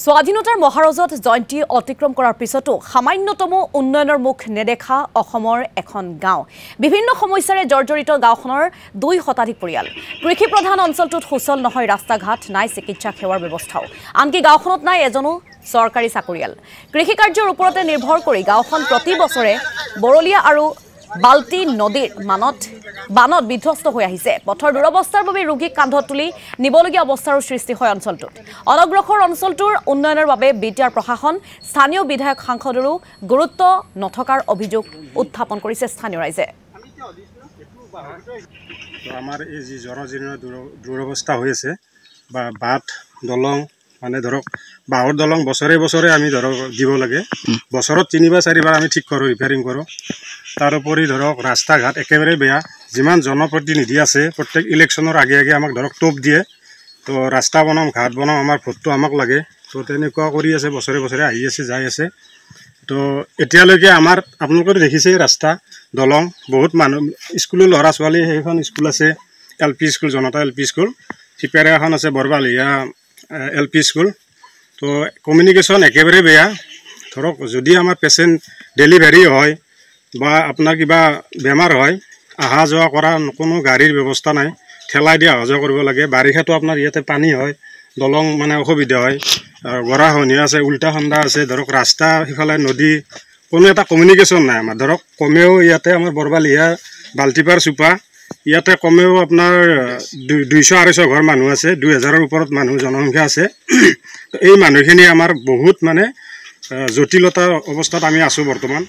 স্বাধীনতাৰ মহাৰজত জয়ন্তী অতিক্ৰম কৰাৰ পিছতো সামান্যতম উন্নয়নৰ মুখ নেদেখা অসমৰ এখন গাঁও বিভিন্ন সমস্যাৰে জৰ্জৰিত গাঁওখনৰ 2 শতাধিক পৰিয়াল কৃষি প্ৰধান অঞ্চলটোত সুচল নহয় ৰাস্তা ঘাট নাই চিকিৎসা সেৱাৰ ব্যৱস্থাও আনকি গাঁওখনত নাই এজনো চৰকাৰী চাকৰিয়াল কৃষি কাৰ্যৰ ওপৰতে নিৰ্ভৰ কৰি গাঁওখন প্ৰতি বছৰে বৰলিয়া আৰু বাল্টি নদীৰ বানত বিধ্বস্ত হৈ আহিছে পথৰ দুৰৱস্থাৰ বাবে ৰোগীক কান্ধত তুলি নিবলগীয়া অৱস্থাৰ সৃষ্টি হয় অঞ্চলটোত অনগ্ৰসৰ অঞ্চলটোৰ উন্নয়নৰ বাবে বিটিআৰ প্ৰশাসন স্থানীয় বিধায়ক সাংসদৰো গুৰুত্ব নথকাৰ অভিযোগ উত্থাপন কৰিছে স্থানীয় ৰাইজে আমাৰ এই যি জনজীৰ্ণ দুৰৱস্থা হৈ আছে বা বাট দলং মানে ধৰক বাঁহৰ দলং বছৰে বছৰে আমি ধৰক দিব লাগে বছৰত 3 বা 4 বাৰ আমি ঠিক কৰোঁ ৰিপেয়াৰিং কৰোঁ তাৰোপৰি ধৰক ৰাস্তা ঘাট একেবাৰে বেয়া যিমান জনপ্ৰতিনিধি আছে প্ৰত্যেক ইলেকশ্যনৰ আগে আগে আমাক ধৰক টোপ দিয়ে তো ৰাস্তা বনাম ঘাট বনাম আমাৰ ভোটটো আমাক লাগে তো তেনেকুৱা কৰি আছে বছৰে বছৰে আহি আছে যাই আছে তো এতিয়ালৈকে আমাৰ আপোনালোকে দেখিছে ৰাস্তা দলং বহুত মানুহ স্কুলৰ ল'ৰা ছোৱালী সেইখন স্কুল আছে এলপি স্কুল জনতা এলপি স্কুল সিপাৰে এখন আছে বৰবালিয়া এলপি স্কুল তো কমিউনিকেশ্যন একেবাৰে বেয়া ধৰক যদি আমাৰ পেচেণ্ট ডেলিভাৰী হয় বা আপোনাৰ কিবা বেমাৰ হয় অহা যোৱা কৰা কোনো গাড়ীৰ ব্যৱস্থা নাই ঠেলাই দি অহা যোৱা কৰিব লাগে বাৰিষাটো আপোনাৰ ইয়াতে পানী হয় দলং মানে অসুবিধা হয় গৰাখহনীয়া আছে উল্টা খন্দা আছে ধৰক ৰাস্তা সিফালে নদী কোনো এটা কমিউনিকেশ্যন নাই আমাৰ ধৰক কমেও ইয়াতে আমাৰ বৰবালিয়া বাল্টিপাৰ চুপা ইয়াতে কমেও আপোনাৰ 200-250 ঘৰ মানুহ আছে 2000ৰ ওপৰত মানুহ জনসংখ্যা আছে এই মানুহখিনি আমাৰ বহুত মানে জটিলতা অৱস্থাত আমি আছোঁ বৰ্তমান